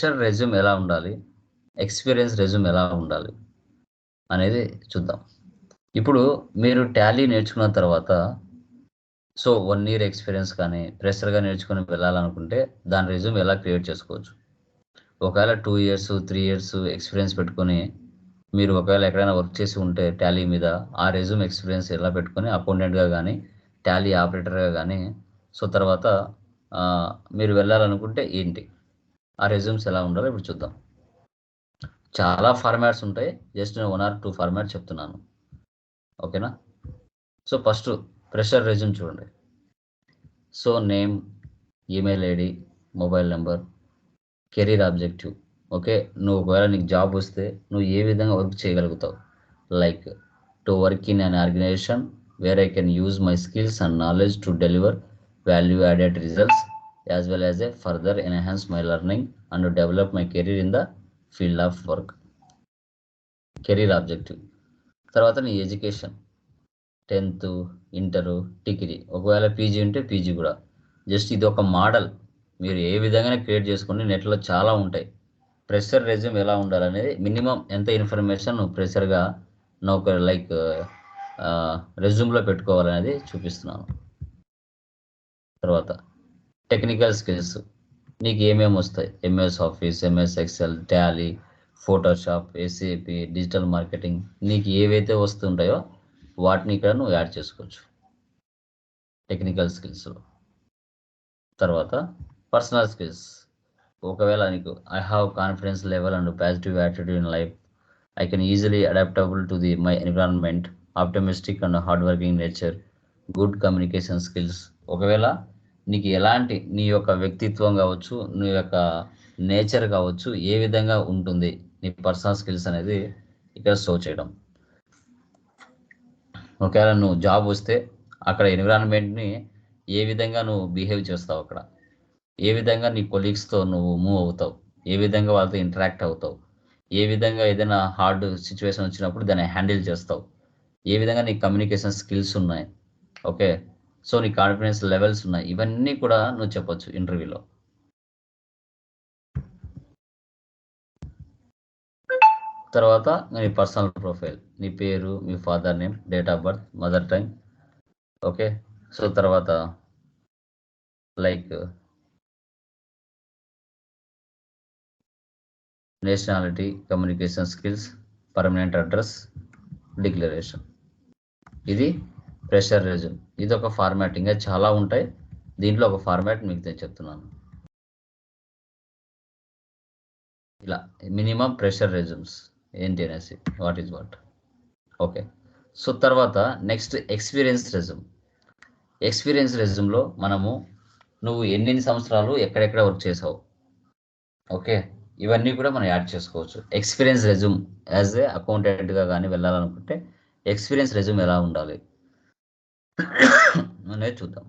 Fresher resume ఎలా ఉండాలి, experience resume ఎలా ఉండాలి అనేది చూద్దాం. ఇప్పుడు మీరు టాలీ నేర్చుకున్న తర్వాత సో 1 ఇయర్ ఎక్స్పీరియన్స్ కానీ ఫ్రెషర్గా నేర్చుకుని వెళ్ళాలనుకుంటే దాని రెజ్యూమ్ ఎలా క్రియేట్ చేసుకోవచ్చు. ఒకవేళ 2 ఇయర్స్ 3 ఇయర్స్ ఎక్స్పీరియన్స్ పెట్టుకొని మీరు ఒకవేళ ఎక్కడైనా వర్క్ చేసి ఉంటే టాలీ మీద ఆ రెజ్యూమ్ ఎక్స్పీరియన్స్ ఎలా పెట్టుకొని అకౌంటెంట్గా కానీ టాలీ ఆపరేటర్గా కానీ సో తర్వాత మీరు వెళ్ళాలనుకుంటే ఏంటి ఆ రెజ్యూమ్స్ ఎలా ఉండాలో ఇప్పుడు చూద్దాం. చాలా ఫార్మాట్స్ ఉంటాయి, జస్ట్ నేను 1 or 2 ఫార్మాట్ చెప్తున్నాను, ఓకేనా. సో ఫస్ట్ ఫ్రెషర్ రెజ్యూమ్ చూడండి. So name, email ID, mobile number, career objective. Okay, నువ్వు ఒకవేళ నీకు జాబ్ వస్తే నువ్వు ఏ విధంగా వర్క్ చేయగలుగుతావు, like to work in an organization where I can use my skills and knowledge to deliver value added results as well as a further enhance my learning and develop my career in the field of work. Career objective. తర్వాత నీ education 10th, inter, degree, ఒకవేళ PG ఉంటే PG కూడా. Just ఇది ఒక model, మీరు ఏ విధంగా create చేసుకోండి, నెట్లో చాలా ఉంటాయి. ఫ్రెషర్ రెజ్యూమ్ ఎలా ఉండాలనేది మినిమం ఎంత ఇన్ఫర్మేషన్ నువ్వు ఫ్రెషర్గా నువ్వు లైక్ రెజ్యూమ్లో పెట్టుకోవాలనేది చూపిస్తున్నాను. తర్వాత టెక్నికల్ స్కిల్స్, నీకు ఏమేమి వస్తాయి, MS office, MS Excel, Tally, Photoshop, SAP, digital marketing, నీకు ఏవైతే వస్తుంటాయో వాటిని ఇక్కడ నువ్వు యాడ్ చేసుకోవచ్చు టెక్నికల్ స్కిల్స్లో. తర్వాత పర్సనల్ స్కిల్స్, ఒకవేళ నీకు I have confidence level and positive attitude in life, I can easily adaptable to the my environment, optimistic and hard working nature, good communication skills. ఒకవేళ నీకు ఎలాంటి నీ యొక్క వ్యక్తిత్వం కావచ్చు, నీ యొక్క నేచర్ కావచ్చు, ఏ విధంగా ఉంటుంది నీ పర్సనల్ స్కిల్స్ అనేది ఇక్కడ షో చేయడం. ఒకవేళ నువ్వు జాబ్ వస్తే అక్కడ ఎన్విరాన్మెంట్ని ఏ విధంగా నువ్వు బిహేవ్ చేస్తావు, అక్కడ ఏ విధంగా నీ కొలీగ్స్తో నువ్వు మూవ్ అవుతావు, ఏ విధంగా వాళ్ళతో ఇంటరాక్ట్ అవుతావు, ఏ విధంగా ఏదైనా హార్డ్ సిచ్యువేషన్ వచ్చినప్పుడు దాన్ని హ్యాండిల్ చేస్తావు, ఏ విధంగా నీ కమ్యూనికేషన్ స్కిల్స్ ఉన్నాయి, ఓకే, సో నీ కాన్ఫిడెన్స్ లెవెల్స్ ఉన్నాయి, ఇవన్నీ కూడా నువ్వు చెప్పొచ్చు ఇంటర్వ్యూలో. తర్వాత నీ పర్సనల్ ప్రొఫైల్, నీ పేరు, మీ father name, date of birth, mother tongue, okay. So తర్వాత like nationality, communication skills, permanent address, declaration. ఇది ఫ్రెషర్ రెజ్యూమ్. ఇది ఒక ఫార్మాట్, ఇంకా చాలా ఉంటాయి, దీంట్లో ఒక ఫార్మాట్ మీకు నేను చెప్తున్నాను. ఇలా మినిమం ఫ్రెషర్ రెజ్యూమ్స్ ఏంటి అనేసి what is what, okay. So తర్వాత నెక్స్ట్ ఎక్స్పీరియన్స్ రెజ్యూమ్. ఎక్స్పీరియన్స్ రెజ్యూమ్లో మనము నువ్వు ఎన్ని సంవత్సరాలు ఎక్కడెక్కడ వర్క్ చేసావు, ఓకే, ఇవన్నీ కూడా మనం యాడ్ చేసుకోవచ్చు. ఎక్స్పీరియన్స్ రెజ్యూమ్ యాజ్ ఏ అకౌంటెంట్గా కానీ వెళ్ళాలనుకుంటే ఎక్స్పీరియన్స్ రెజ్యూమ్ ఎలా ఉండాలి అనేది చూద్దాం.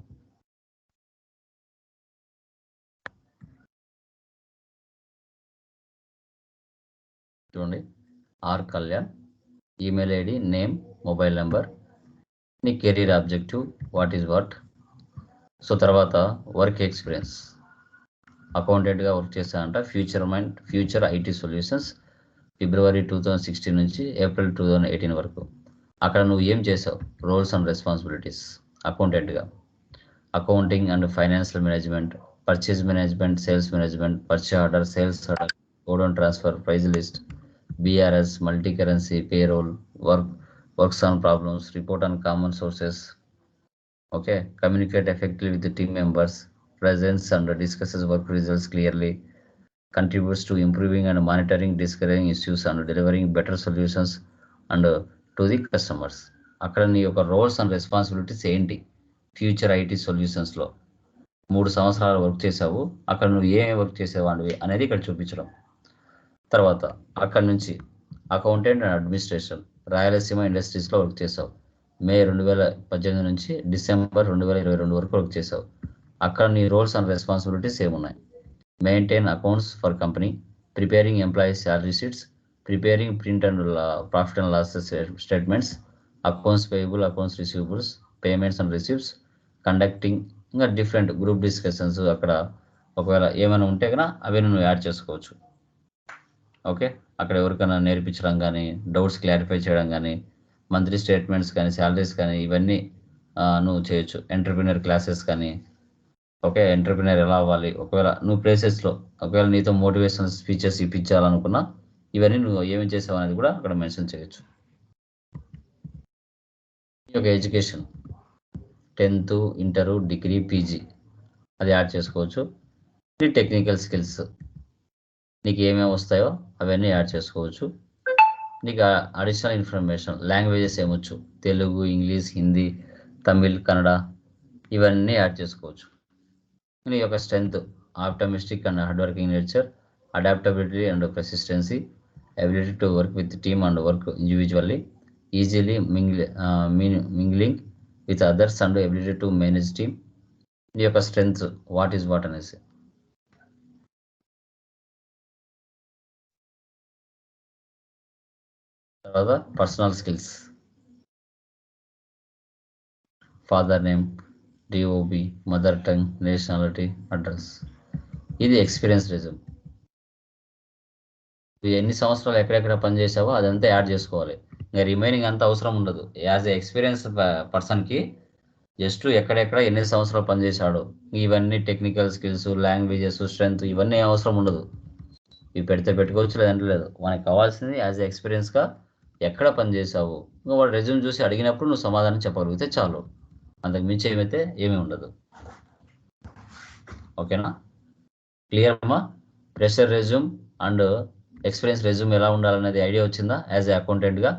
చూడండి, R Kalyan, email ID, name, mobile number, నీ career objective what is what. So తర్వాత వర్క్ ఎక్స్పీరియన్స్, అకౌంటెంట్గా వర్క్ చేశానంట ఫ్యూచర్ ఐటీ సొల్యూషన్స్ February 2016 నుంచి April 2018 వరకు. అక్కడ నువ్వు ఏం చేసావు, రోల్స్ అండ్ రెస్పాన్సిబిలిటీస్, అకౌంటెంట్గా accounting and financial management, purchase management, sales management, purchase order, sales order, godown transfer, price list, BRS, multi currency, payroll, works on problems, report on common sources, okay, communicate effectively with team members, presents and discusses work results clearly, contributes to improving and monitoring discouraging issues and delivering better solutions and to the customers. అక్కడ నీ యొక్క roles and responsibilities ఏంటి, future IT సొల్యూషన్స్లో 3 సంవత్సరాలు work చేసావు, అక్కడ నువ్వు ఏమేమి work చేసేవాడివి అనేది ఇక్కడ చూపించడం. తర్వాత అక్కడ నుంచి అకౌంటెంట్ అండ్ అడ్మినిస్ట్రేషన్, రాయలసీమ ఇండస్ట్రీస్లో వర్క్ చేసావు, May 2018 నుంచి December 2022 వరకు వర్క్ చేసావు. అక్కడ నీ రోల్స్ అండ్ రెస్పాన్సిబిలిటీస్ ఏమున్నాయి, maintain accounts for company, preparing employees salary sheets, preparing print and profit and losses statements, accounts payable, accounts receivables, payments and receives, conducting ఇంకా different group discussions, అక్కడ ఒకవేళ ఏమైనా ఉంటే కనుక అవి నువ్వు యాడ్ చేసుకోవచ్చు. ఓకే, అక్కడ ఎవరికైనా నేర్పించడం కానీ, డౌట్స్ క్లారిఫై చేయడం కానీ, మంత్లీ స్టేట్మెంట్స్ కానీ, శాలరీస్ కానీ, ఇవన్నీ నువ్వు చేయొచ్చు. ఎంటర్‌ప్రెన్యూర్ క్లాసెస్ కానీ, ఓకే, ఎంటర్‌ప్రెన్యూర్ ఎలా అవ్వాలి, ఒకవేళ నువ్వు ప్లేసెస్‌లో ఒకవేళ నీతో మోటివేషనల్ స్పీచెస్ ఇప్పించాలనుకున్నా, ఇవన్నీ నువ్వు ఏమేమి చేసావు అనేది కూడా అక్కడ మెన్షన్ చేయొచ్చు. ఈ యొక్క education 10th, inter, degree, PG అది యాడ్ చేసుకోవచ్చు. ఈ టెక్నికల్ స్కిల్స్ నీకు ఏమేమి వస్తాయో అవన్నీ యాడ్ చేసుకోవచ్చు. నీకు అడిషనల్ ఇన్ఫర్మేషన్ లాంగ్వేజెస్ ఏమొచ్చు, తెలుగు, ఇంగ్లీష్, హిందీ, తమిళ్, కన్నడ ఇవన్నీ యాడ్ చేసుకోవచ్చు. నీ యొక్క strength optimistic and hard working nature, adaptability and persistency, ability to work with team and work individually, easily mingling with others and ability to manage team. నీ యొక్క strength what is what అనేసి. తర్వాత personal skills, father name, DOB, mother tongue, nationality, address. ఇది experience resume. నువ్వు ఎన్ని సంవత్సరాలు ఎక్కడెక్కడ పనిచేసావో అదంతా యాడ్ చేసుకోవాలి. ఇంకా రిమైనింగ్ అంత అవసరం ఉండదు. యాజ్ ఎ ఎక్స్పీరియన్స్ పర్సన్కి జస్ట్ ఎక్కడెక్కడ ఎన్ని సంవత్సరాలు పనిచేశాడు, ఇవన్నీ టెక్నికల్ స్కిల్స్, లాంగ్వేజెస్, స్ట్రెంగ్త్ ఇవన్నీ అవసరం ఉండదు. ఇవి పెడితే పెట్టుకోవచ్చు, లేదంటే లేదు. మనకు కావాల్సింది యాజ్ ఎ ఎక్స్పీరియన్స్గా ఎక్కడ పనిచేసావు. ఇంకా వాడు రెజ్యూమ్ చూసి అడిగినప్పుడు నువ్వు సమాధానం చెప్పగలిగితే చాలు. అంతకు మించి ఏమైతే ఏమీ ఉండదు. ఓకేనా, క్లియర్ అమ్మా? Fresher resume and experience resume ఎలా ఉండాలనేది ఐడియా వచ్చిందా యాజ్ ఏ అకౌంటెంట్గా?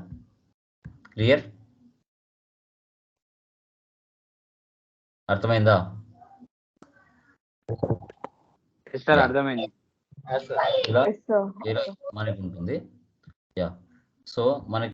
క్లియర్, అర్థమైందా? అర్థమైంది. ఇలా మనకి ఉంటుంది. యా, సో మనకి